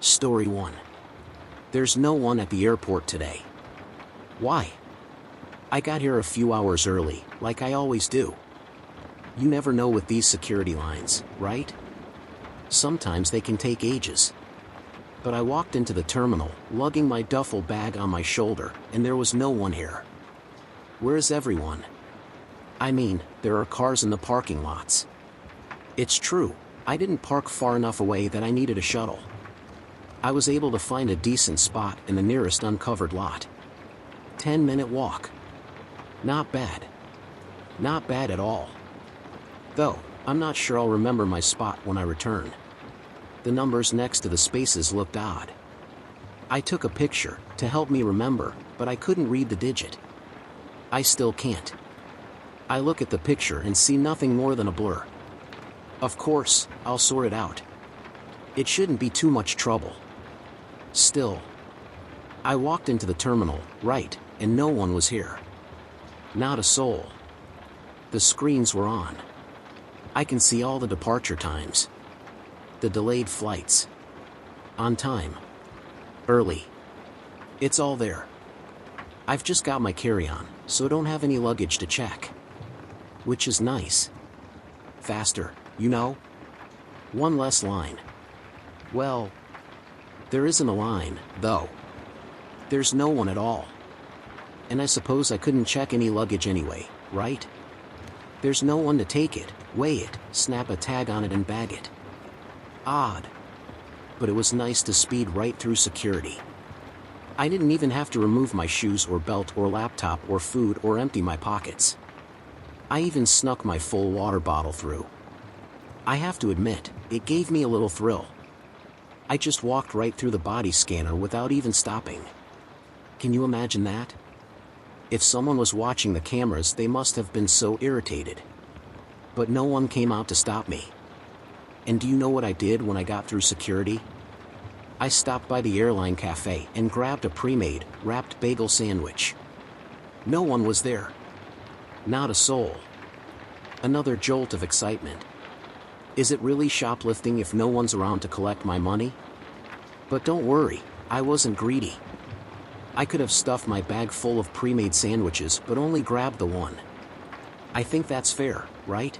Story 1. There's no one at the airport today. Why? I got here a few hours early, like I always do. You never know with these security lines, right? Sometimes they can take ages. But I walked into the terminal, lugging my duffel bag on my shoulder, and there was no one here. Where's everyone? I mean, there are cars in the parking lots. It's true, I didn't park far enough away that I needed a shuttle. I was able to find a decent spot in the nearest uncovered lot. 10-minute walk. Not bad. Not bad at all. Though, I'm not sure I'll remember my spot when I return. The numbers next to the spaces looked odd. I took a picture to help me remember, but I couldn't read the digit. I still can't. I look at the picture and see nothing more than a blur. Of course, I'll sort it out. It shouldn't be too much trouble. Still, I walked into the terminal, right, and no one was here. Not a soul. The screens were on. I can see all the departure times. The delayed flights. On time. Early. It's all there. I've just got my carry-on, so don't have any luggage to check. Which is nice. Faster, you know? One less line. Well, there isn't a line, though. There's no one at all. And I suppose I couldn't check any luggage anyway, right? There's no one to take it, weigh it, snap a tag on it and bag it. Odd. But it was nice to speed right through security. I didn't even have to remove my shoes or belt or laptop or food or empty my pockets. I even snuck my full water bottle through. I have to admit, it gave me a little thrill. I just walked right through the body scanner without even stopping. Can you imagine that? If someone was watching the cameras, they must have been so irritated. But no one came out to stop me. And do you know what I did when I got through security? I stopped by the airline cafe and grabbed a pre-made, wrapped bagel sandwich. No one was there. Not a soul. Another jolt of excitement. Is it really shoplifting if no one's around to collect my money? But don't worry, I wasn't greedy. I could have stuffed my bag full of pre-made sandwiches but only grabbed the one. I think that's fair, right?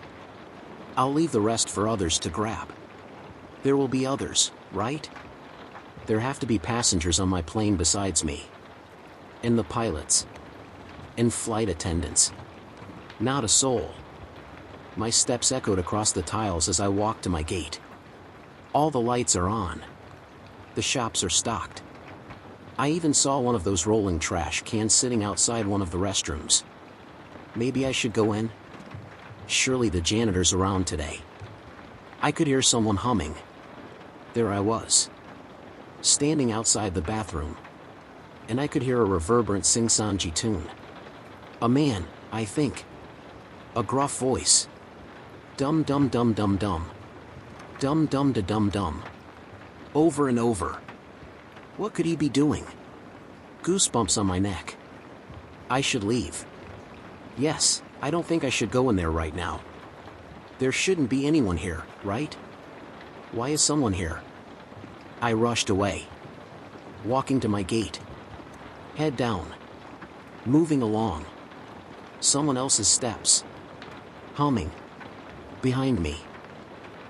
I'll leave the rest for others to grab. There will be others, right? There have to be passengers on my plane besides me. And the pilots. And flight attendants. Not a soul. My steps echoed across the tiles as I walked to my gate. All the lights are on. The shops are stocked. I even saw one of those rolling trash cans sitting outside one of the restrooms. Maybe I should go in? Surely the janitor's around today. I could hear someone humming. There I was. Standing outside the bathroom. And I could hear a reverberant sing-songy tune. A man, I think. A gruff voice. Dum dum dum dum dum. Dum dum da dum dum. Over and over. What could he be doing? Goosebumps on my neck. I should leave. Yes, I don't think I should go in there right now. There shouldn't be anyone here, right? Why is someone here? I rushed away. Walking to my gate. Head down. Moving along. Someone else's steps. Humming. Behind me.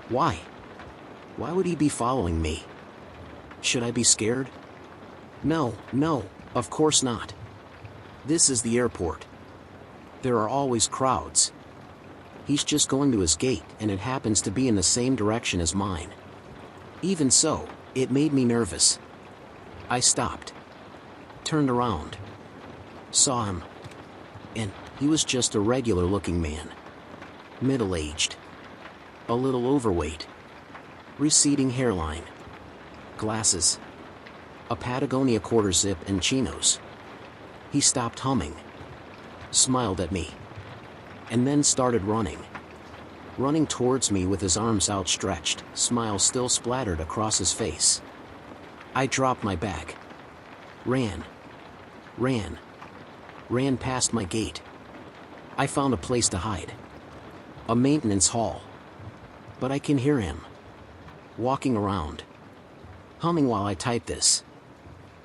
Why? Why would he be following me? Should I be scared? No, of course not. This is the airport. There are always crowds. He's just going to his gate and it happens to be in the same direction as mine. Even so, it made me nervous. I stopped. Turned around. Saw him. And he was just a regular-looking man. Middle-aged. A little overweight. Receding hairline. Glasses. A Patagonia quarter-zip and chinos. He stopped humming. Smiled at me. And then started running. Running towards me with his arms outstretched, smile still splattered across his face. I dropped my bag. Ran past my gate. I found a place to hide. A maintenance hall. But I can hear him. Walking around. humming while I type this.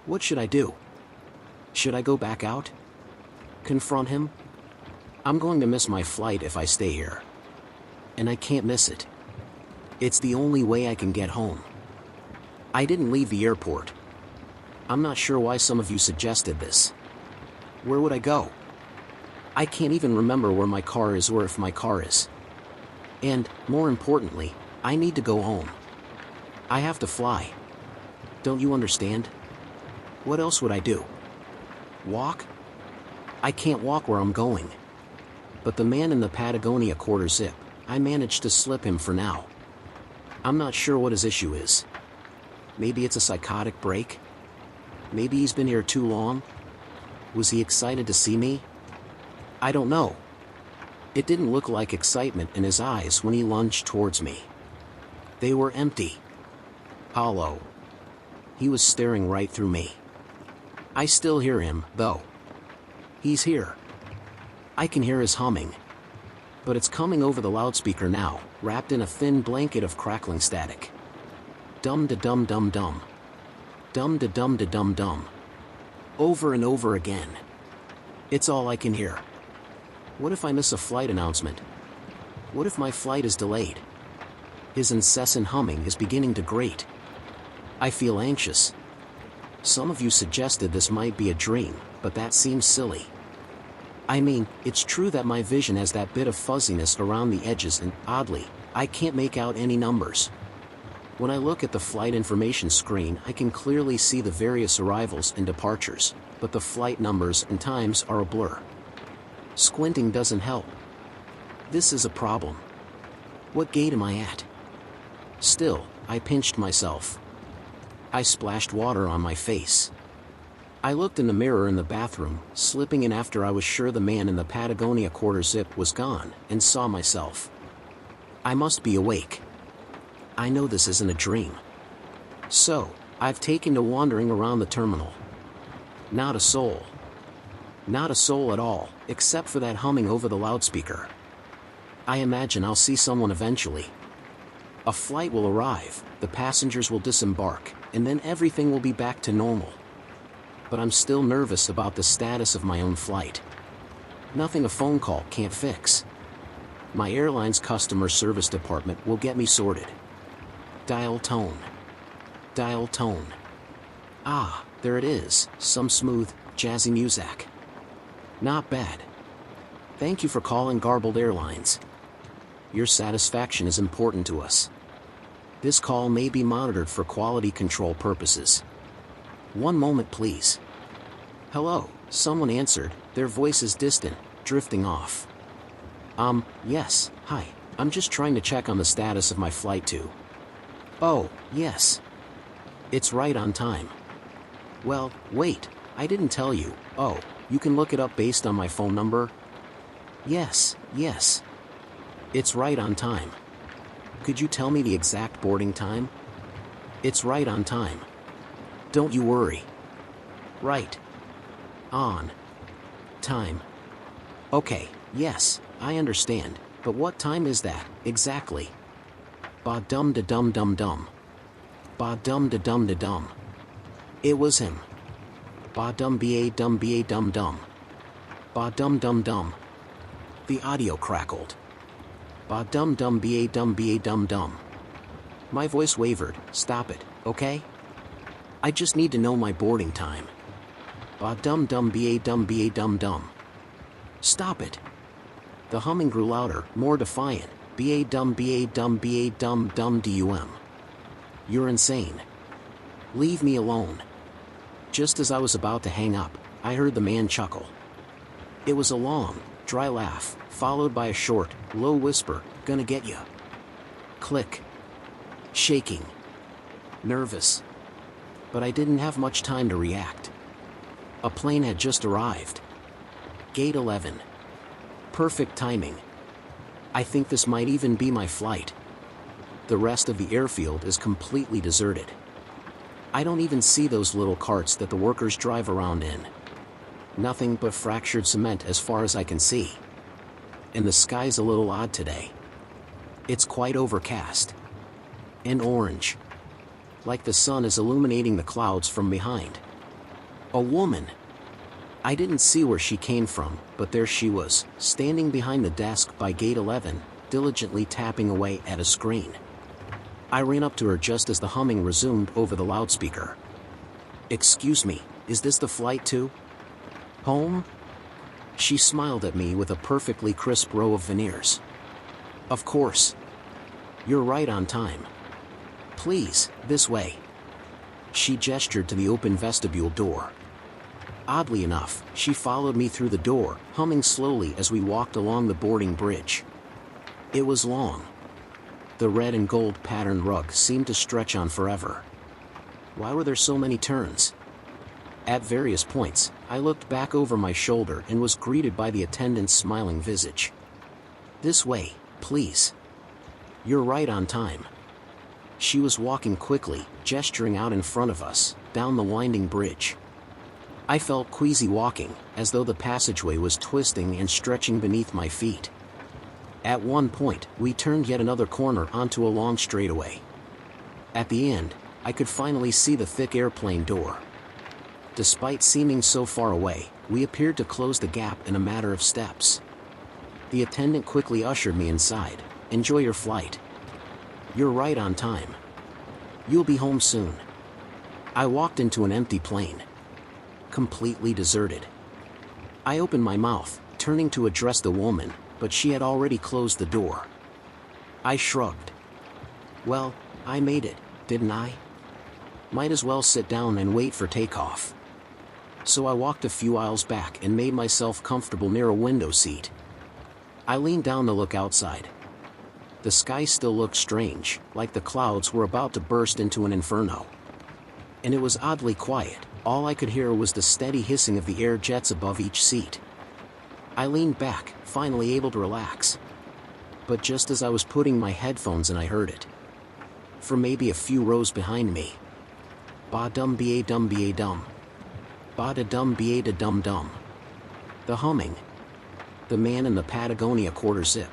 What should I do? Should I go back out? Confront him? I'm going to miss my flight if I stay here. And I can't miss it. It's the only way I can get home. I didn't leave the airport. I'm not sure why some of you suggested this. Where would I go? I can't even remember where my car is or if my car is. And, more importantly, I need to go home. I have to fly. Don't you understand? What else would I do? Walk? I can't walk where I'm going. But the man in the Patagonia quarter zip, I managed to slip him for now. I'm not sure what his issue is. Maybe it's a psychotic break? Maybe he's been here too long? Was he excited to see me? I don't know. It didn't look like excitement in his eyes when he lunged towards me. They were empty. Hollow. He was staring right through me. I still hear him, though. He's here. I can hear his humming. But it's coming over the loudspeaker now, wrapped in a thin blanket of crackling static. Dum-da-dum-dum-dum. Dum-da-dum-da-dum-dum. Over and over again. It's all I can hear. What if I miss a flight announcement? What if my flight is delayed? His incessant humming is beginning to grate. I feel anxious. Some of you suggested this might be a dream, but that seems silly. I mean, it's true that my vision has that bit of fuzziness around the edges and, oddly, I can't make out any numbers. When I look at the flight information screen, I can clearly see the various arrivals and departures, but the flight numbers and times are a blur. Squinting doesn't help. This is a problem. What gate am I at? Still, I pinched myself. I splashed water on my face. I looked in the mirror in the bathroom, slipping in after I was sure the man in the Patagonia quarter zip was gone, and saw myself. I must be awake. I know this isn't a dream. So, I've taken to wandering around the terminal. Not a soul. Not a soul at all, except for that humming over the loudspeaker. I imagine I'll see someone eventually. A flight will arrive, the passengers will disembark, and then everything will be back to normal. But I'm still nervous about the status of my own flight. Nothing a phone call can't fix. My airline's customer service department will get me sorted. Dial tone. Dial tone. Ah, there it is, some smooth, jazzy music. Not bad. Thank you for calling Garbled Airlines. Your satisfaction is important to us. This call may be monitored for quality control purposes. One moment, please. Hello, someone answered, their voice is distant, drifting off. Yes, hi, I'm just trying to check on the status of my flight to. Oh, yes. It's right on time. Well, wait, I didn't tell you. Oh, you can look it up based on my phone number? Yes. It's right on time. Could you tell me the exact boarding time? It's right on time. Don't you worry. Right. On. Time. Okay, yes, I understand, but what time is that, exactly? Ba-dum-da-dum-dum-dum. Ba-dum-da-dum-da-dum. It was him. Ba-dum-ba-dum-ba-dum-dum. Ba-dum-dum-dum. The audio crackled. Ba-dum-dum-ba-dum-ba-dum-dum. My voice wavered. Stop it, okay? I just need to know my boarding time. Ba-dum-dum-ba-dum-ba-dum-dum. Stop it. The humming grew louder, more defiant. Ba-dum-ba-dum-ba-dum-dum-dum. You're insane. Leave me alone. Just as I was about to hang up, I heard the man chuckle. It was a long, dry laugh, followed by a short, low whisper, "Gonna get ya." Click. Shaking. Nervous. But I didn't have much time to react. A plane had just arrived. Gate 11. Perfect timing. I think this might even be my flight. The rest of the airfield is completely deserted. I don't even see those little carts that the workers drive around in. Nothing but fractured cement as far as I can see. And the sky's a little odd today. It's quite overcast. And orange. like the sun is illuminating the clouds from behind. A woman. I didn't see where she came from, but there she was, standing behind the desk by gate 11, diligently tapping away at a screen. I ran up to her just as the humming resumed over the loudspeaker. "Excuse me, is this the flight to home?" She smiled at me with a perfectly crisp row of veneers. "Of course. You're right on time. Please, this way." She gestured to the open vestibule door. Oddly enough, she followed me through the door, humming slowly as we walked along the boarding bridge. It was long. The red and gold patterned rug seemed to stretch on forever. Why were there so many turns? At various points, I looked back over my shoulder and was greeted by the attendant's smiling visage. "This way, please. You're right on time." She was walking quickly, gesturing out in front of us, down the winding bridge. I felt queasy walking, as though the passageway was twisting and stretching beneath my feet. At one point, we turned yet another corner onto a long straightaway. At the end, I could finally see the thick airplane door. Despite seeming so far away, we appeared to close the gap in a matter of steps. The attendant quickly ushered me inside. "Enjoy your flight. You're right on time. You'll be home soon." I walked into an empty plane. Completely deserted. I opened my mouth, turning to address the woman, but she had already closed the door. I shrugged. Well, I made it, didn't I? Might as well sit down and wait for takeoff. So I walked a few aisles back and made myself comfortable near a window seat. I leaned down to look outside. The sky still looked strange, like the clouds were about to burst into an inferno. And it was oddly quiet. All I could hear was the steady hissing of the air jets above each seat. I leaned back, finally able to relax. But just as I was putting my headphones in, I heard it. From maybe a few rows behind me. Ba-dum ba-dum ba-dum. Ba-da-dum ba-da-dum dum. The humming. The man in the Patagonia quarter zip.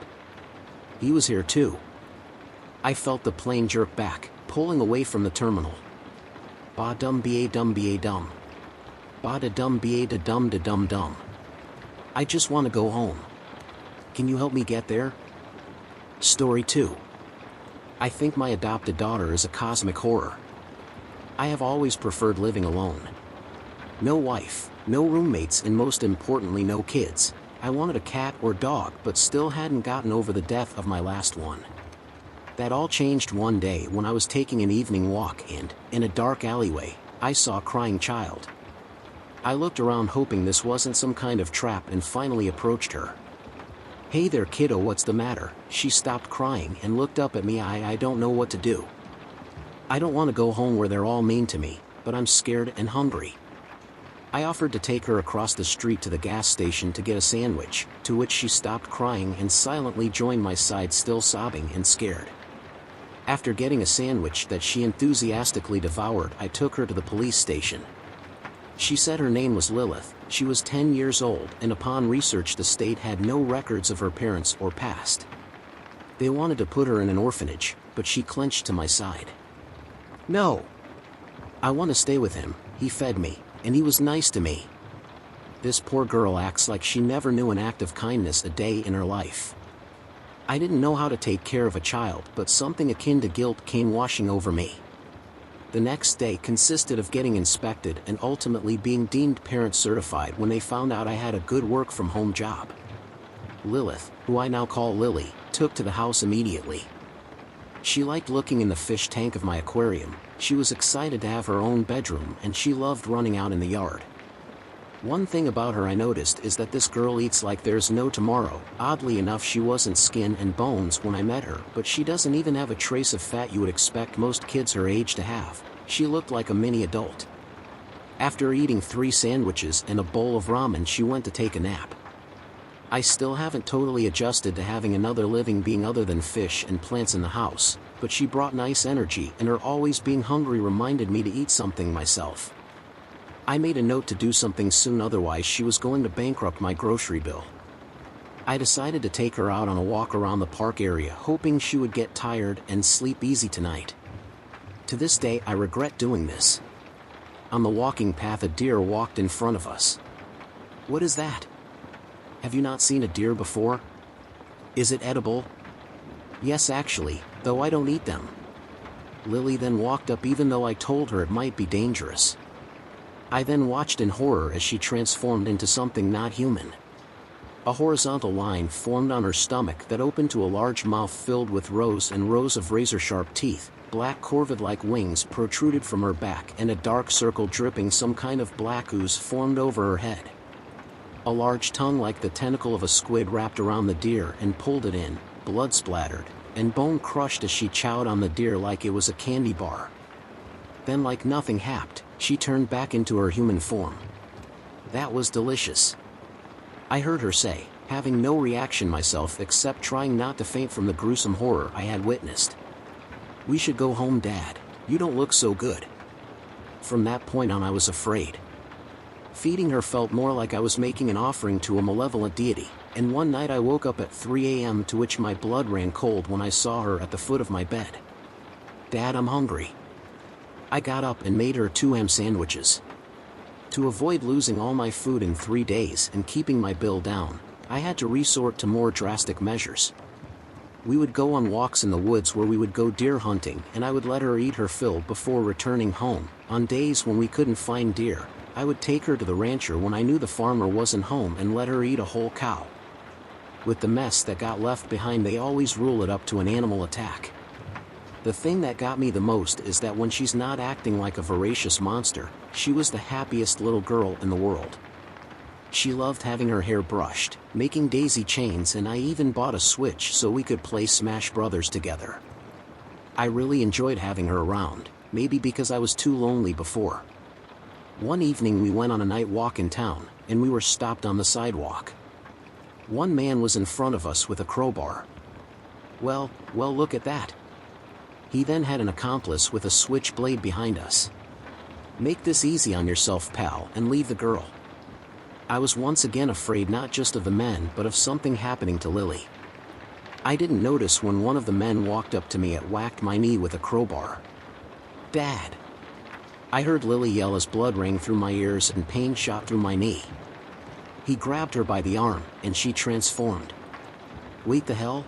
He was here too. I felt the plane jerk back, pulling away from the terminal. Ba-dum ba-dum ba-dum. Ba-da-dum ba-da-dum da-dum dum. I just want to go home. Can you help me get there? Story 2. I think my adopted daughter is a cosmic horror. I have always preferred living alone. No wife, no roommates, and most importantly no kids. I wanted a cat or dog, but still hadn't gotten over the death of my last one. That all changed one day when I was taking an evening walk and, in a dark alleyway, I saw a crying child. I looked around hoping this wasn't some kind of trap and finally approached her. "Hey there kiddo, what's the matter?" She stopped crying and looked up at me. I don't know what to do. I don't want to go home where they're all mean to me, but I'm scared and hungry. I offered to take her across the street to the gas station to get a sandwich, to which she stopped crying and silently joined my side, still sobbing and scared. After getting a sandwich that she enthusiastically devoured, I took her to the police station. She said her name was Lilith, she was 10 years old, and upon research the state had no records of her parents or past. They wanted to put her in an orphanage, but she clenched to my side. "No. I want to stay with him, he fed me, and he was nice to me." This poor girl acts like she never knew an act of kindness a day in her life. I didn't know how to take care of a child, but something akin to guilt came washing over me. The next day consisted of getting inspected and ultimately being deemed parent certified when they found out I had a good work-from-home job. Lilith, who I now call Lily, took to the house immediately. She liked looking in the fish tank of my aquarium, she was excited to have her own bedroom, and she loved running out in the yard. One thing about her I noticed is that this girl eats like there's no tomorrow. Oddly enough, she wasn't skin and bones when I met her, but she doesn't even have a trace of fat you would expect most kids her age to have. She looked like a mini adult. After eating 3 sandwiches and a bowl of ramen, she went to take a nap. I still haven't totally adjusted to having another living being other than fish and plants in the house, but she brought nice energy, and her always being hungry reminded me to eat something myself. I made a note to do something soon, otherwise she was going to bankrupt my grocery bill. I decided to take her out on a walk around the park area, hoping she would get tired and sleep easy tonight. To this day I regret doing this. On the walking path a deer walked in front of us. What is that? Have you not seen a deer before? Is it edible? Yes, actually, though I don't eat them. Lily then walked up even though I told her it might be dangerous. I then watched in horror as she transformed into something not human. A horizontal line formed on her stomach that opened to a large mouth filled with rows and rows of razor-sharp teeth. Black corvid-like wings protruded from her back and a dark circle dripping some kind of black ooze formed over her head. A large tongue like the tentacle of a squid wrapped around the deer and pulled it in, blood splattered, and bone crushed as she chowed on the deer like it was a candy bar. Then like nothing happened, she turned back into her human form. That was delicious. I heard her say, having no reaction myself except trying not to faint from the gruesome horror I had witnessed. We should go home, Dad. You don't look so good. From that point on I was afraid. Feeding her felt more like I was making an offering to a malevolent deity, and one night I woke up at 3 a.m. to which my blood ran cold when I saw her at the foot of my bed. Dad, I'm hungry. I got up and made her 2 ham sandwiches. To avoid losing all my food in 3 days and keeping my bill down, I had to resort to more drastic measures. We would go on walks in the woods where we would go deer hunting and I would let her eat her fill before returning home. On days when we couldn't find deer, I would take her to the rancher when I knew the farmer wasn't home and let her eat a whole cow. With the mess that got left behind they always rule it up to an animal attack. The thing that got me the most is that when she's not acting like a voracious monster, she was the happiest little girl in the world. She loved having her hair brushed, making daisy chains, and I even bought a Switch so we could play Smash Brothers together. I really enjoyed having her around, maybe because I was too lonely before. One evening we went on a night walk in town, and we were stopped on the sidewalk. One man was in front of us with a crowbar. Well, look at that. He then had an accomplice with a switchblade behind us. Make this easy on yourself, pal, and leave the girl. I was once again afraid not just of the men but of something happening to Lily. I didn't notice when one of the men walked up to me and whacked my knee with a crowbar. Dad! I heard Lily yell as blood rang through my ears and pain shot through my knee. He grabbed her by the arm, and she transformed. Wait, the hell?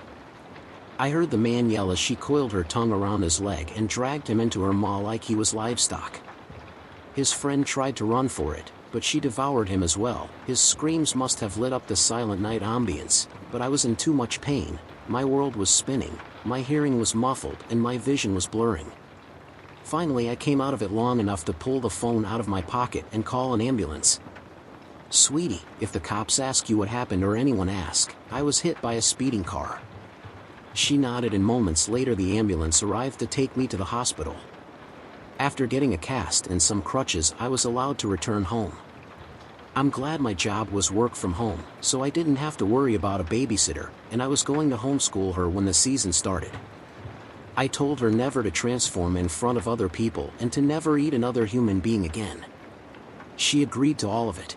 I heard the man yell as she coiled her tongue around his leg and dragged him into her maw like he was livestock. His friend tried to run for it, but she devoured him as well. His screams must have lit up the silent night ambience, but I was in too much pain. My world was spinning, my hearing was muffled, and my vision was blurring. Finally I came out of it long enough to pull the phone out of my pocket and call an ambulance. Sweetie, if the cops ask you what happened or anyone ask, I was hit by a speeding car. She nodded and moments later the ambulance arrived to take me to the hospital. After getting a cast and some crutches I was allowed to return home. I'm glad my job was work from home, so I didn't have to worry about a babysitter, and I was going to homeschool her when the season started. I told her never to transform in front of other people and to never eat another human being again. She agreed to all of it.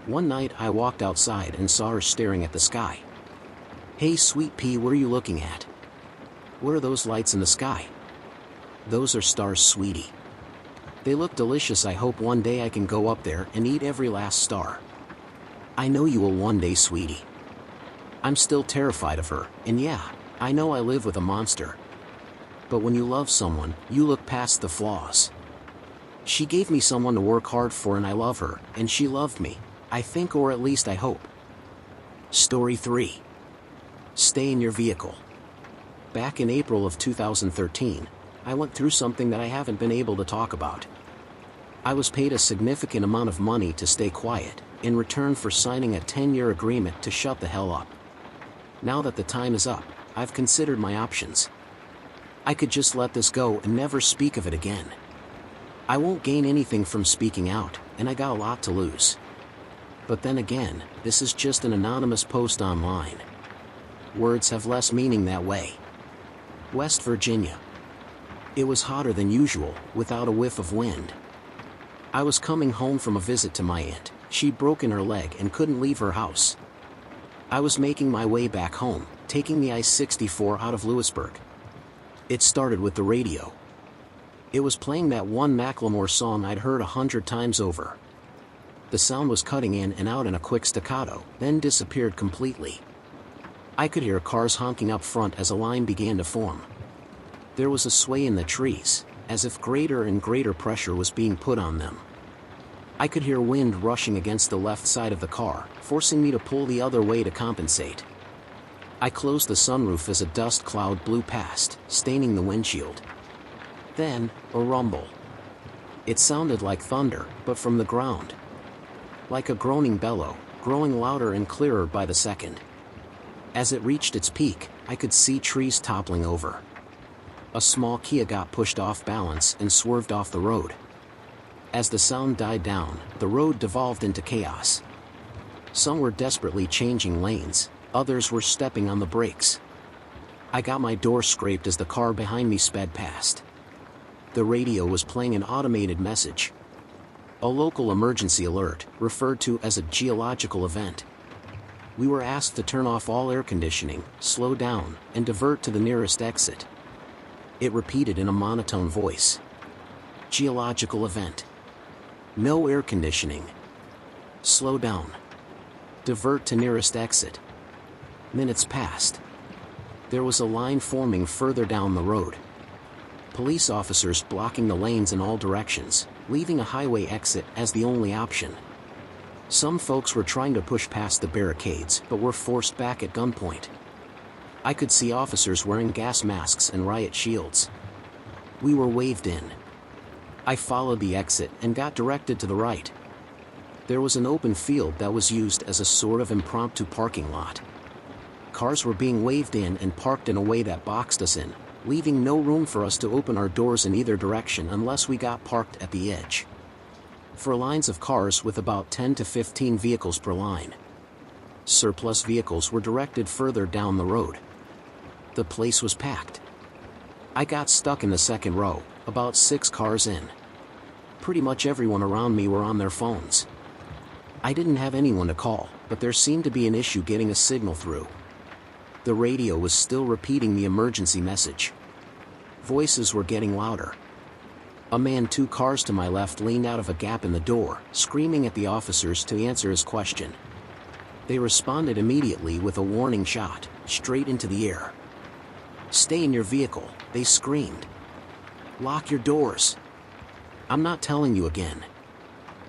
One night I walked outside and saw her staring at the sky. Hey sweet pea, what are you looking at? What are those lights in the sky? Those are stars, sweetie. They look delicious. I hope one day I can go up there and eat every last star. I know you will one day, sweetie. I'm still terrified of her, and yeah, I know I live with a monster. But when you love someone, you look past the flaws. She gave me someone to work hard for and I love her, and she loved me, I think, or at least I hope. Story 3. Stay in your vehicle. Back in April of 2013, I went through something that I haven't been able to talk about. I was paid a significant amount of money to stay quiet, in return for signing a 10-year agreement to shut the hell up. Now that the time is up, I've considered my options. I could just let this go and never speak of it again. I won't gain anything from speaking out, and I got a lot to lose. But then again, this is just an anonymous post online. Words have less meaning that way. West Virginia. It was hotter than usual, without a whiff of wind. I was coming home from a visit to my aunt. She'd broken her leg and couldn't leave her house. I was making my way back home, taking the I-64 out of Lewisburg. It started with the radio. It was playing that one Macklemore song I'd heard 100 times over. The sound was cutting in and out in a quick staccato, then disappeared completely. I could hear cars honking up front as a line began to form. There was a sway in the trees, as if greater and greater pressure was being put on them. I could hear wind rushing against the left side of the car, forcing me to pull the other way to compensate. I closed the sunroof as a dust cloud blew past, staining the windshield. Then, a rumble. It sounded like thunder, but from the ground. Like a groaning bellow, growing louder and clearer by the second. As it reached its peak, I could see trees toppling over. A small Kia got pushed off balance and swerved off the road. As the sound died down, the road devolved into chaos. Some were desperately changing lanes, others were stepping on the brakes. I got my door scraped as the car behind me sped past. The radio was playing an automated message. A local emergency alert, referred to as a geological event. We were asked to turn off all air conditioning, slow down, and divert to the nearest exit. It repeated in a monotone voice. Geological event. No air conditioning. Slow down. Divert to nearest exit. Minutes passed. There was a line forming further down the road. Police officers blocking the lanes in all directions, leaving a highway exit as the only option. Some folks were trying to push past the barricades but were forced back at gunpoint. I could see officers wearing gas masks and riot shields. We were waved in. I followed the exit and got directed to the right. There was an open field that was used as a sort of impromptu parking lot. Cars were being waved in and parked in a way that boxed us in, leaving no room for us to open our doors in either direction unless we got parked at the edge. For lines of cars with about 10 to 15 vehicles per line. Surplus vehicles were directed further down the road. The place was packed. I got stuck in the second row, about 6 cars in. Pretty much everyone around me were on their phones. I didn't have anyone to call, but there seemed to be an issue getting a signal through. The radio was still repeating the emergency message. Voices were getting louder. A man 2 cars to my left leaned out of a gap in the door, screaming at the officers to answer his question. They responded immediately with a warning shot, straight into the air. "Stay in your vehicle," they screamed. "Lock your doors." I'm not telling you again.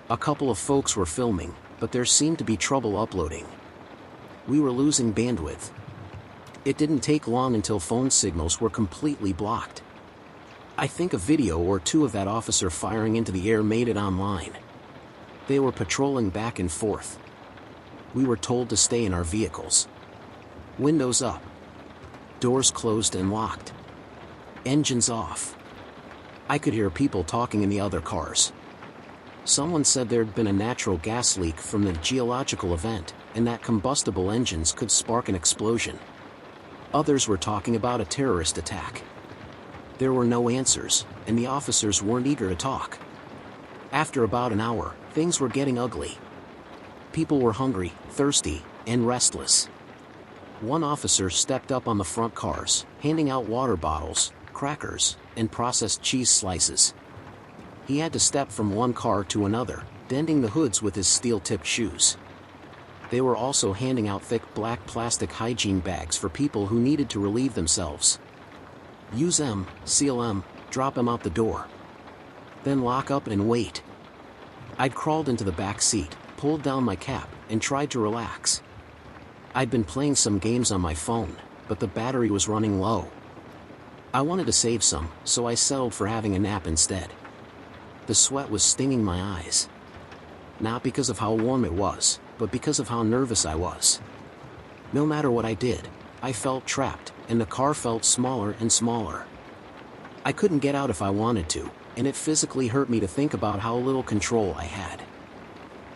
A couple of folks were filming, but there seemed to be trouble uploading. We were losing bandwidth. It didn't take long until phone signals were completely blocked. I think a video or 2 of that officer firing into the air made it online. They were patrolling back and forth. We were told to stay in our vehicles. Windows up. Doors closed and locked. Engines off. I could hear people talking in the other cars. Someone said there'd been a natural gas leak from the geological event, and that combustible engines could spark an explosion. Others were talking about a terrorist attack. There were no answers, and the officers weren't eager to talk. After about an hour, things were getting ugly. People were hungry, thirsty, and restless. One officer stepped up on the front cars, handing out water bottles, crackers, and processed cheese slices. He had to step from one car to another, denting the hoods with his steel-tipped shoes. They were also handing out thick black plastic hygiene bags for people who needed to relieve themselves. Use them, seal them, drop them out the door. Then lock up and wait. I'd crawled into the back seat, pulled down my cap, and tried to relax. I'd been playing some games on my phone, but the battery was running low. I wanted to save some, so I settled for having a nap instead. The sweat was stinging my eyes. Not because of how warm it was, but because of how nervous I was. No matter what I did, I felt trapped, and the car felt smaller and smaller. I couldn't get out if I wanted to, and it physically hurt me to think about how little control I had.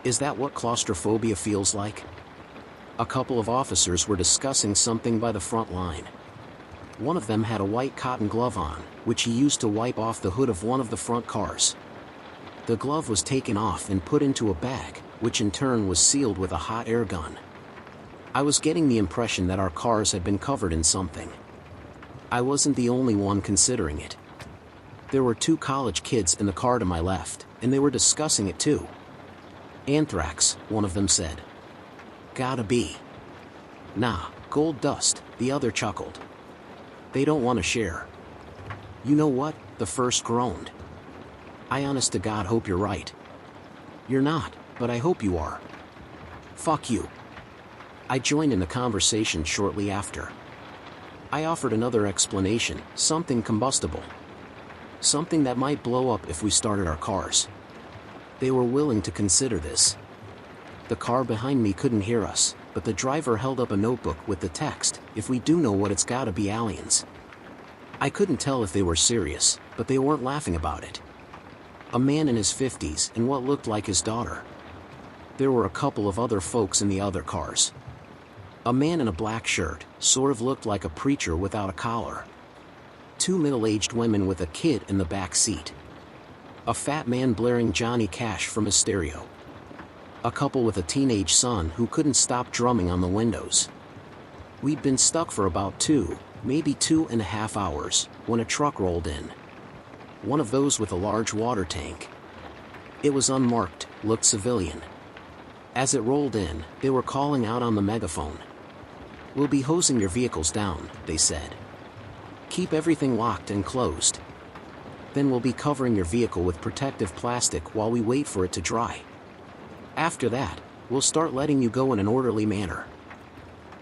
Is that what claustrophobia feels like? A couple of officers were discussing something by the front line. One of them had a white cotton glove on, which he used to wipe off the hood of one of the front cars. The glove was taken off and put into a bag, which in turn was sealed with a hot air gun. I was getting the impression that our cars had been covered in something. I wasn't the only one considering it. There were 2 college kids in the car to my left, and they were discussing it too. Anthrax, one of them said. Gotta be. Nah, gold dust, the other chuckled. They don't want to share. You know what? The first groaned. I honest to God hope you're right. You're not, but I hope you are. Fuck you. I joined in the conversation shortly after. I offered another explanation, something combustible. Something that might blow up if we started our cars. They were willing to consider this. The car behind me couldn't hear us, but the driver held up a notebook with the text, "If we do know what, it's gotta be aliens." I couldn't tell if they were serious, but they weren't laughing about it. A man in his 50s and what looked like his daughter. There were a couple of other folks in the other cars. A man in a black shirt, sort of looked like a preacher without a collar. 2 middle-aged women with a kid in the back seat. A fat man blaring Johnny Cash from a stereo. A couple with a teenage son who couldn't stop drumming on the windows. We'd been stuck for about 2, maybe 2.5 hours, when a truck rolled in. One of those with a large water tank. It was unmarked, looked civilian. As it rolled in, they were calling out on the megaphone. "We'll be hosing your vehicles down," they said. "Keep everything locked and closed. Then we'll be covering your vehicle with protective plastic while we wait for it to dry. After that, we'll start letting you go in an orderly manner."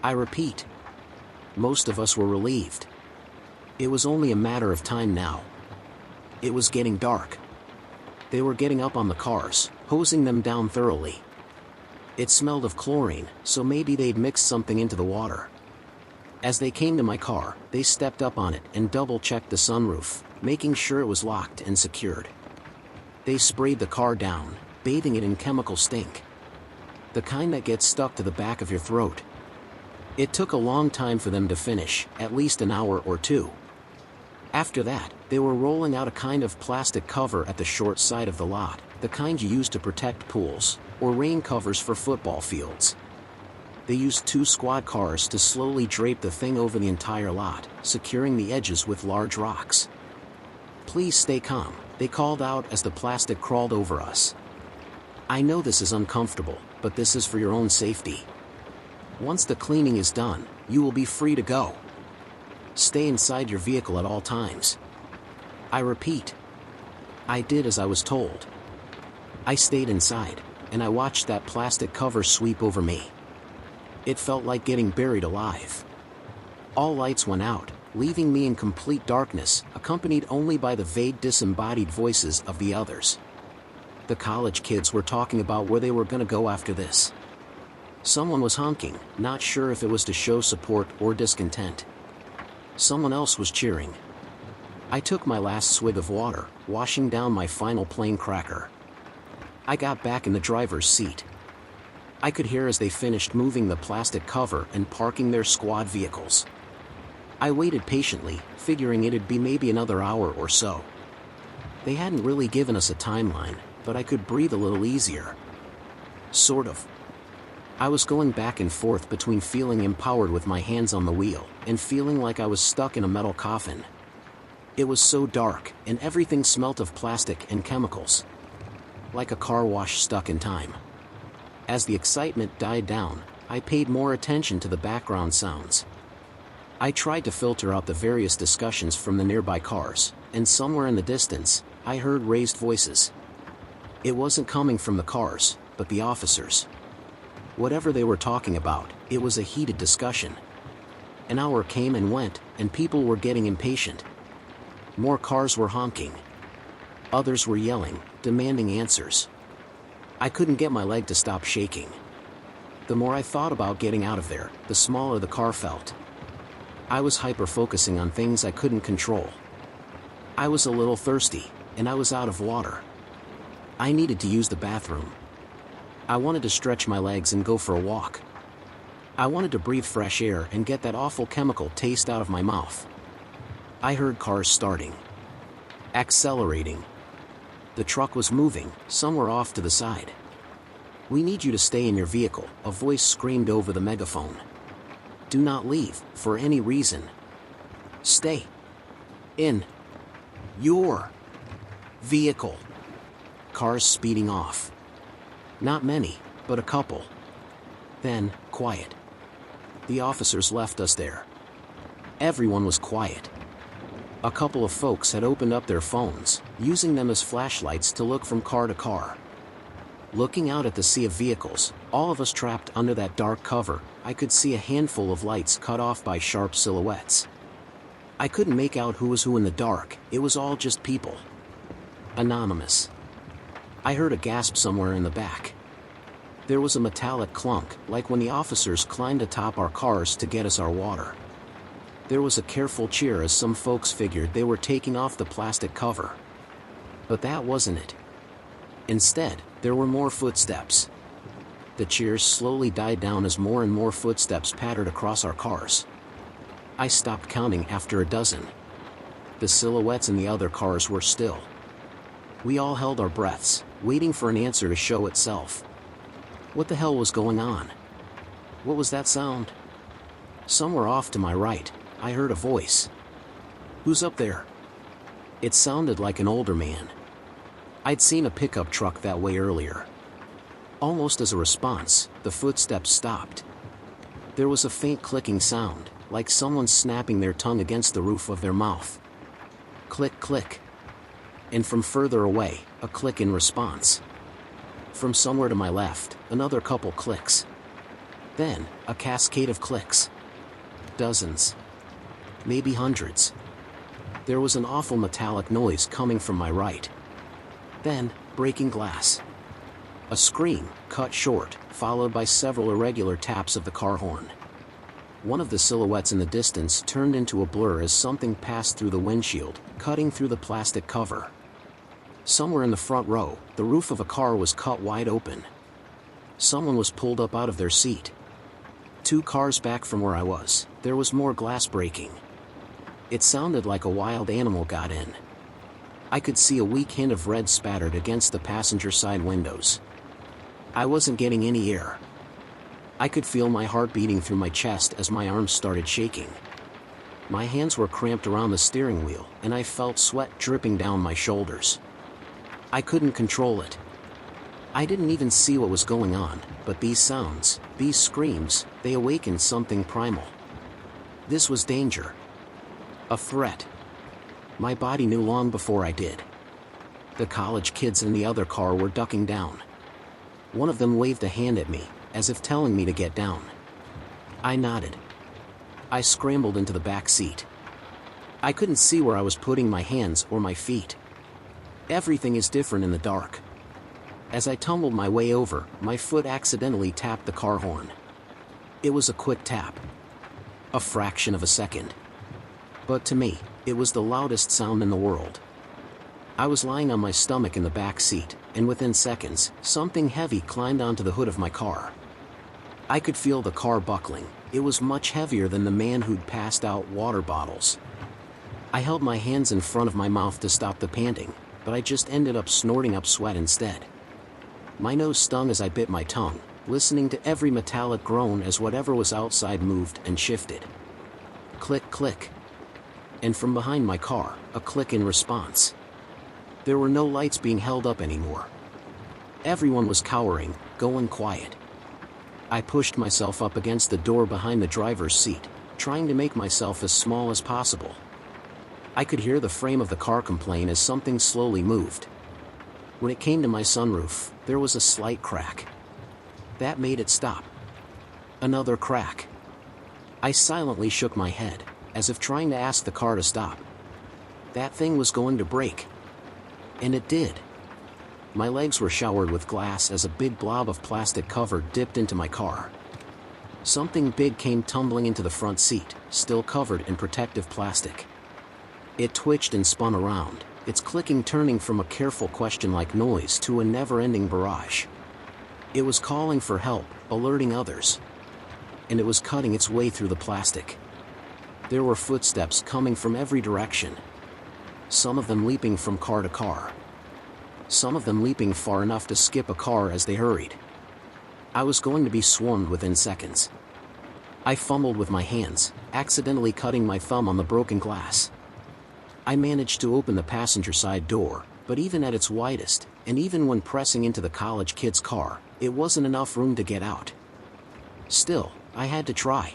I repeat. Most of us were relieved. It was only a matter of time now. It was getting dark. They were getting up on the cars, hosing them down thoroughly. It smelled of chlorine, so maybe they'd mixed something into the water. As they came to my car, they stepped up on it and double-checked the sunroof, making sure it was locked and secured. They sprayed the car down, bathing it in chemical stink. The kind that gets stuck to the back of your throat. It took a long time for them to finish, at least an hour or 2. After that, they were rolling out a kind of plastic cover at the short side of the lot, the kind you use to protect pools, or rain covers for football fields. They used 2 squad cars to slowly drape the thing over the entire lot, securing the edges with large rocks. "Please stay calm," they called out as the plastic crawled over us. "I know this is uncomfortable, but this is for your own safety. Once the cleaning is done, you will be free to go. Stay inside your vehicle at all times." I repeat. I did as I was told. I stayed inside, and I watched that plastic cover sweep over me. It felt like getting buried alive. All lights went out, leaving me in complete darkness, accompanied only by the vague disembodied voices of the others. The college kids were talking about where they were gonna go after this. Someone was honking, not sure if it was to show support or discontent. Someone else was cheering. I took my last swig of water, washing down my final plain cracker. I got back in the driver's seat. I could hear as they finished moving the plastic cover and parking their squad vehicles. I waited patiently, figuring it'd be maybe another hour or so. They hadn't really given us a timeline, but I could breathe a little easier. Sort of. I was going back and forth between feeling empowered with my hands on the wheel, and feeling like I was stuck in a metal coffin. It was so dark, and everything smelt of plastic and chemicals. Like a car wash stuck in time. As the excitement died down, I paid more attention to the background sounds. I tried to filter out the various discussions from the nearby cars, and somewhere in the distance, I heard raised voices. It wasn't coming from the cars, but the officers. Whatever they were talking about, it was a heated discussion. An hour came and went, and people were getting impatient. More cars were honking. Others were yelling, demanding answers. I couldn't get my leg to stop shaking. The more I thought about getting out of there, the smaller the car felt. I was hyper-focusing on things I couldn't control. I was a little thirsty, and I was out of water. I needed to use the bathroom. I wanted to stretch my legs and go for a walk. I wanted to breathe fresh air and get that awful chemical taste out of my mouth. I heard cars starting. Accelerating. The truck was moving, somewhere off to the side. "We need you to stay in your vehicle," a voice screamed over the megaphone. "Do not leave, for any reason. Stay in your Vehicle. Cars speeding off. Not many, but a couple. Then, quiet. The officers left us there. Everyone was quiet. A couple of folks had opened up their phones, using them as flashlights to look from car to car. Looking out at the sea of vehicles, all of us trapped under that dark cover, I could see a handful of lights cut off by sharp silhouettes. I couldn't make out who was who in the dark, it was all just people. Anonymous. I heard a gasp somewhere in the back. There was a metallic clunk, like when the officers climbed atop our cars to get us our water. There was a careful cheer as some folks figured they were taking off the plastic cover. But that wasn't it. Instead, there were more footsteps. The cheers slowly died down as more and more footsteps pattered across our cars. I stopped counting after a dozen. The silhouettes in the other cars were still. We all held our breaths, waiting for an answer to show itself. What the hell was going on? What was that sound? Somewhere off to my right, I heard a voice. Who's up there? It sounded like an older man. I'd seen a pickup truck that way earlier. Almost as a response, the footsteps stopped. There was a faint clicking sound, like someone snapping their tongue against the roof of their mouth. Click, click. And from further away, a click in response. From somewhere to my left, another couple clicks. Then, a cascade of clicks. Dozens. Maybe hundreds. There was an awful metallic noise coming from my right. Then, breaking glass. A scream, cut short, followed by several irregular taps of the car horn. One of the silhouettes in the distance turned into a blur as something passed through the windshield, cutting through the plastic cover. Somewhere in the front row, the roof of a car was cut wide open. Someone was pulled up out of their seat. 2 cars back from where I was, there was more glass breaking. It sounded like a wild animal got in. I could see a weak hint of red spattered against the passenger side windows. I wasn't getting any air. I could feel my heart beating through my chest as my arms started shaking. My hands were cramped around the steering wheel, and I felt sweat dripping down my shoulders. I couldn't control it. I didn't even see what was going on, but these sounds, these screams, they awakened something primal. This was danger. A threat. My body knew long before I did. The college kids in the other car were ducking down. One of them waved a hand at me, as if telling me to get down. I nodded. I scrambled into the back seat. I couldn't see where I was putting my hands or my feet. Everything is different in the dark. As I tumbled my way over, my foot accidentally tapped the car horn. It was a quick tap. A fraction of a second. But to me, it was the loudest sound in the world. I was lying on my stomach in the back seat, and within seconds, something heavy climbed onto the hood of my car. I could feel the car buckling. It was much heavier than the man who'd passed out water bottles. I held my hands in front of my mouth to stop the panting, but I just ended up snorting up sweat instead. My nose stung as I bit my tongue, listening to every metallic groan as whatever was outside moved and shifted. Click, click. And from behind my car, a click in response. There were no lights being held up anymore. Everyone was cowering, going quiet. I pushed myself up against the door behind the driver's seat, trying to make myself as small as possible. I could hear the frame of the car complain as something slowly moved. When it came to my sunroof, there was a slight crack. That made it stop. Another crack. I silently shook my head, as if trying to ask the car to stop. That thing was going to break. And it did. My legs were showered with glass as a big blob of plastic cover dipped into my car. Something big came tumbling into the front seat, still covered in protective plastic. It twitched and spun around, its clicking turning from a careful question-like noise to a never-ending barrage. It was calling for help, alerting others. And it was cutting its way through the plastic. There were footsteps coming from every direction. Some of them leaping from car to car. Some of them leaping far enough to skip a car as they hurried. I was going to be swarmed within seconds. I fumbled with my hands, accidentally cutting my thumb on the broken glass. I managed to open the passenger side door, but even at its widest, and even when pressing into the college kid's car, it wasn't enough room to get out. Still, I had to try.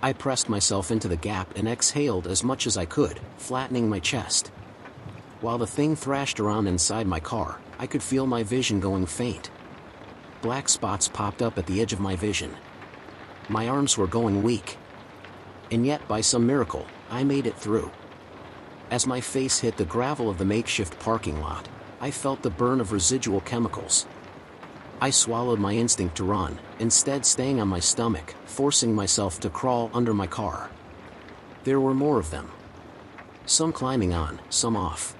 I pressed myself into the gap and exhaled as much as I could, flattening my chest. While the thing thrashed around inside my car, I could feel my vision going faint. Black spots popped up at the edge of my vision. My arms were going weak. And yet, by some miracle, I made it through. As my face hit the gravel of the makeshift parking lot, I felt the burn of residual chemicals. I swallowed my instinct to run, instead staying on my stomach, forcing myself to crawl under my car. There were more of them. Some climbing on, some off.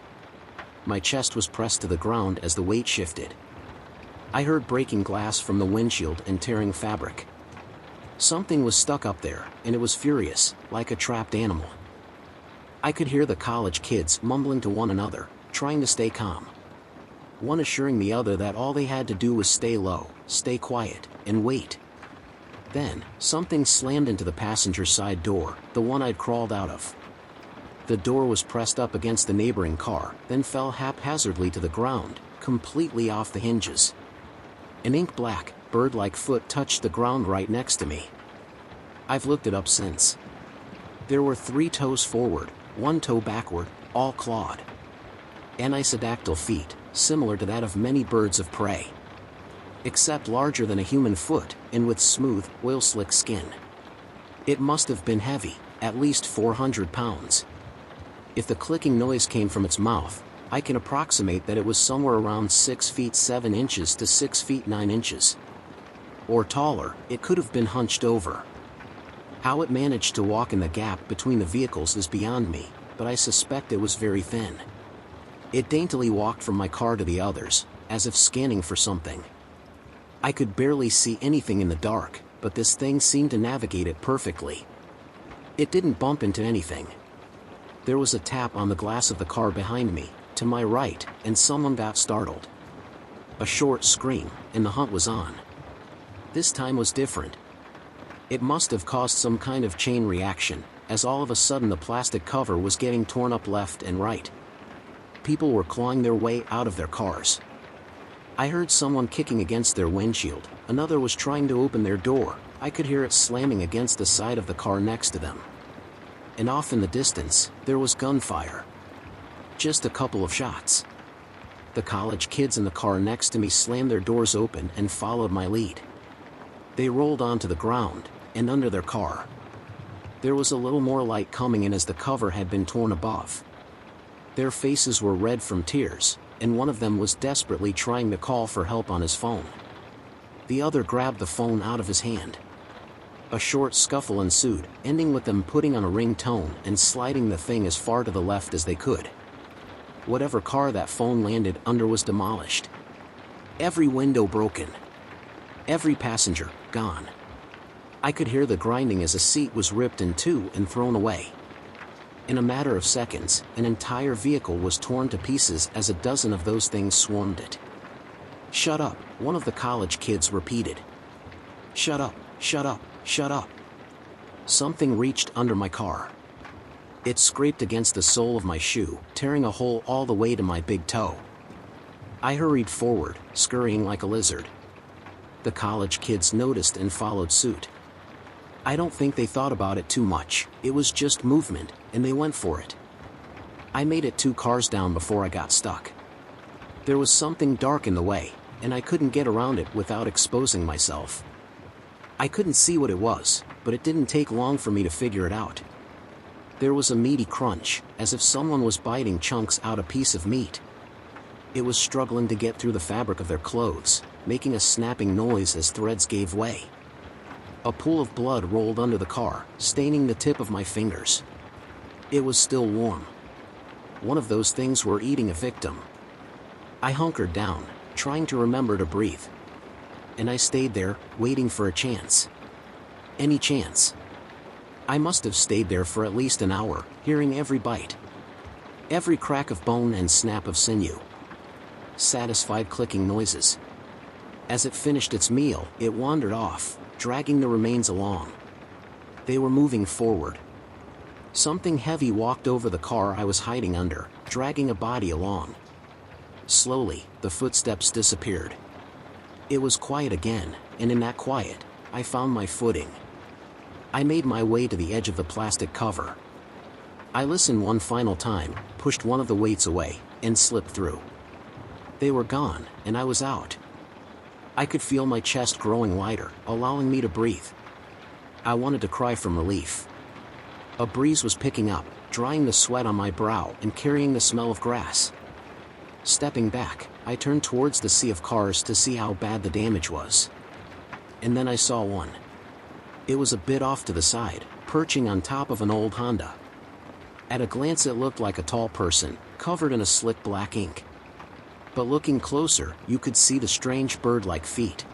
My chest was pressed to the ground as the weight shifted. I heard breaking glass from the windshield and tearing fabric. Something was stuck up there, and it was furious, like a trapped animal. I could hear the college kids mumbling to one another, trying to stay calm. One assuring the other that all they had to do was stay low, stay quiet, and wait. Then, something slammed into the passenger side door, the one I'd crawled out of. The door was pressed up against the neighboring car, then fell haphazardly to the ground, completely off the hinges. An ink-black, bird-like foot touched the ground right next to me. I've looked it up since. There were 3 toes forward, 1 toe backward, all clawed. Anisodactyl feet, similar to that of many birds of prey. Except larger than a human foot, and with smooth, oil-slick skin. It must have been heavy, at least 400 pounds. If the clicking noise came from its mouth, I can approximate that it was somewhere around 6 feet 7 inches to 6 feet 9 inches. Or taller, it could have been hunched over. How it managed to walk in the gap between the vehicles is beyond me, but I suspect it was very thin. It daintily walked from my car to the others, as if scanning for something. I could barely see anything in the dark, but this thing seemed to navigate it perfectly. It didn't bump into anything. There was a tap on the glass of the car behind me, to my right, and someone got startled. A short scream, and the hunt was on. This time was different. It must have caused some kind of chain reaction, as all of a sudden the plastic cover was getting torn up left and right. People were clawing their way out of their cars. I heard someone kicking against their windshield, another was trying to open their door, I could hear it slamming against the side of the car next to them. And off in the distance, there was gunfire. Just a couple of shots. The college kids in the car next to me slammed their doors open and followed my lead. They rolled onto the ground, and under their car. There was a little more light coming in as the cover had been torn above. Their faces were red from tears, and one of them was desperately trying to call for help on his phone. The other grabbed the phone out of his hand. A short scuffle ensued, ending with them putting on a ringtone and sliding the thing as far to the left as they could. Whatever car that phone landed under was demolished. Every window broken. Every passenger gone. I could hear the grinding as a seat was ripped in two and thrown away. In a matter of seconds, an entire vehicle was torn to pieces as a dozen of those things swarmed it. "Shut up," one of the college kids repeated. "Shut up, shut up, shut up." Something reached under my car. It scraped against the sole of my shoe, tearing a hole all the way to my big toe. I hurried forward, scurrying like a lizard. The college kids noticed and followed suit. I don't think they thought about it too much, it was just movement, and they went for it. I made it 2 cars down before I got stuck. There was something dark in the way, and I couldn't get around it without exposing myself. I couldn't see what it was, but it didn't take long for me to figure it out. There was a meaty crunch, as if someone was biting chunks out a piece of meat. It was struggling to get through the fabric of their clothes, making a snapping noise as threads gave way. A pool of blood rolled under the car, staining the tip of my fingers. It was still warm. One of those things were eating a victim. I hunkered down, trying to remember to breathe. And I stayed there, waiting for a chance. Any chance. I must have stayed there for at least an hour, hearing every bite. Every crack of bone and snap of sinew. Satisfied clicking noises. As it finished its meal, it wandered off, dragging the remains along. They were moving forward. Something heavy walked over the car I was hiding under, dragging a body along. Slowly, the footsteps disappeared. It was quiet again, and in that quiet, I found my footing. I made my way to the edge of the plastic cover. I listened one final time, pushed one of the weights away, and slipped through. They were gone, and I was out. I could feel my chest growing lighter, allowing me to breathe. I wanted to cry from relief. A breeze was picking up, drying the sweat on my brow and carrying the smell of grass. Stepping back, I turned towards the sea of cars to see how bad the damage was. And then I saw one. It was a bit off to the side, perching on top of an old Honda. At a glance it looked like a tall person, covered in a slick black ink. But looking closer, you could see the strange bird-like feet.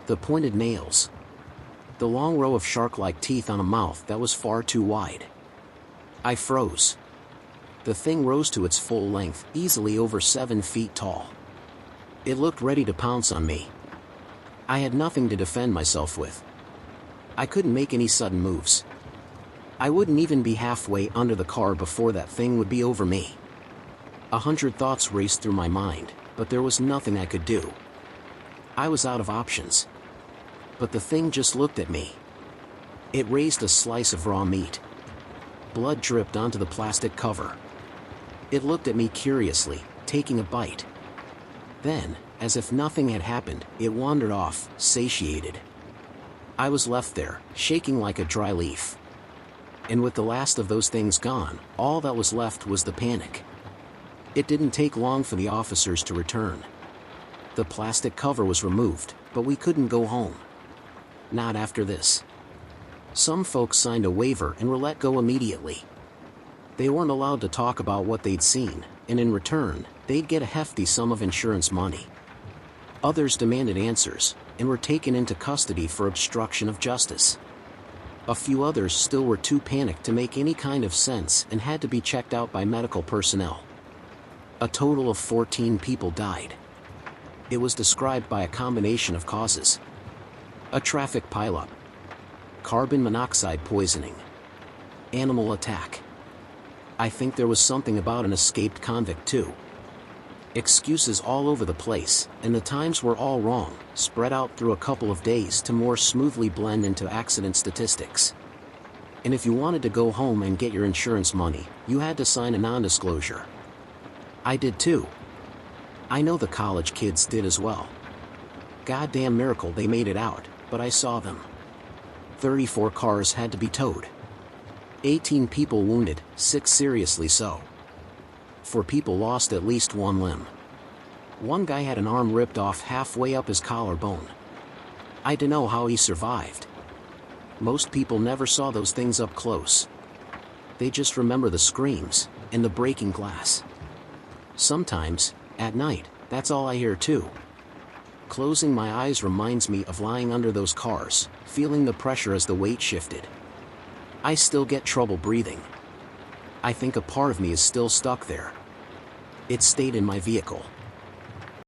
The pointed nails. The long row of shark-like teeth on a mouth that was far too wide. I froze. The thing rose to its full length, easily over 7 feet tall. It looked ready to pounce on me. I had nothing to defend myself with. I couldn't make any sudden moves. I wouldn't even be halfway under the car before that thing would be over me. 100 thoughts raced through my mind, but there was nothing I could do. I was out of options. But the thing just looked at me. It raised a slice of raw meat. Blood dripped onto the plastic cover. It looked at me curiously, taking a bite. Then, as if nothing had happened, it wandered off, satiated. I was left there, shaking like a dry leaf. And with the last of those things gone, all that was left was the panic. It didn't take long for the officers to return. The plastic cover was removed, but we couldn't go home. Not after this. Some folks signed a waiver and were let go immediately. They weren't allowed to talk about what they'd seen, and in return, they'd get a hefty sum of insurance money. Others demanded answers, and were taken into custody for obstruction of justice. A few others still were too panicked to make any kind of sense and had to be checked out by medical personnel. A total of 14 people died. It was described by a combination of causes. A traffic pileup. Carbon monoxide poisoning. Animal attack. I think there was something about an escaped convict too. Excuses all over the place, and the times were all wrong, spread out through a couple of days to more smoothly blend into accident statistics. And if you wanted to go home and get your insurance money, you had to sign a non-disclosure. I did too. I know the college kids did as well. Goddamn miracle they made it out, but I saw them. 34 cars had to be towed. 18 people wounded, 6 seriously so. 4 people lost at least one limb. One guy had an arm ripped off halfway up his collarbone. I dunno how he survived. Most people never saw those things up close. They just remember the screams, and the breaking glass. Sometimes, at night, that's all I hear too. Closing my eyes reminds me of lying under those cars, feeling the pressure as the weight shifted. I still get trouble breathing. I think a part of me is still stuck there. It stayed in my vehicle.